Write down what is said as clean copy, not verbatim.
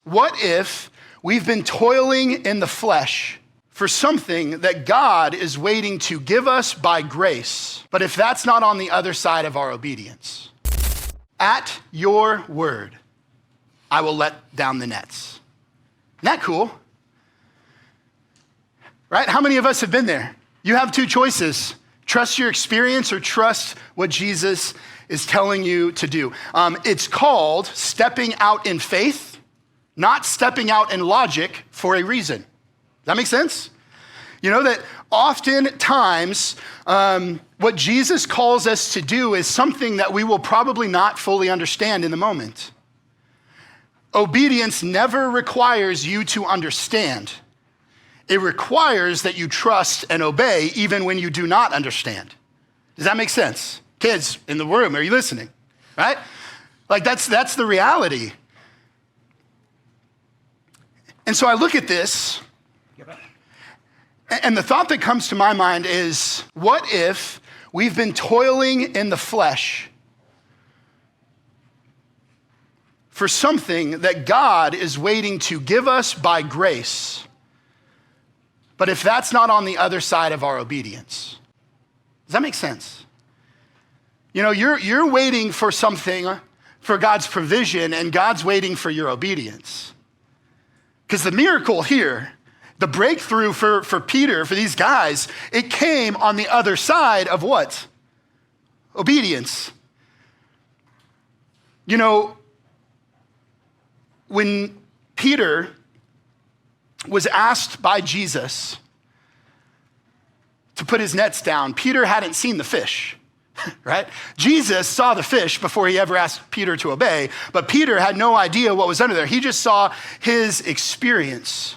What if we've been toiling in the flesh for something that God is waiting to give us by grace, but if that's not on the other side of our obedience? At your word, I will let down the nets. Isn't that cool? Right? How many of us have been there? You have two choices. Trust your experience or trust what Jesus is telling you to do. It's called stepping out in faith, not stepping out in logic for a reason. Does that make sense? You know that oftentimes what Jesus calls us to do is something that we will probably not fully understand in the moment. Obedience never requires you to understand. It requires that you trust and obey even when you do not understand. Does that make sense? Kids in the room, are you listening? Right? Like that's the reality. And so I look at this, and the thought that comes to my mind is, what if we've been toiling in the flesh for something that God is waiting to give us by grace, but if that's not on the other side of our obedience? Does that make sense? You know, you're waiting for something, for God's provision, and God's waiting for your obedience. Because the miracle here, the breakthrough for Peter, for these guys, it came on the other side of what? Obedience. You know, when Peter was asked by Jesus to put his nets down, Peter hadn't seen the fish, right? Jesus saw the fish before he ever asked Peter to obey, but Peter had no idea what was under there. He just saw his experience.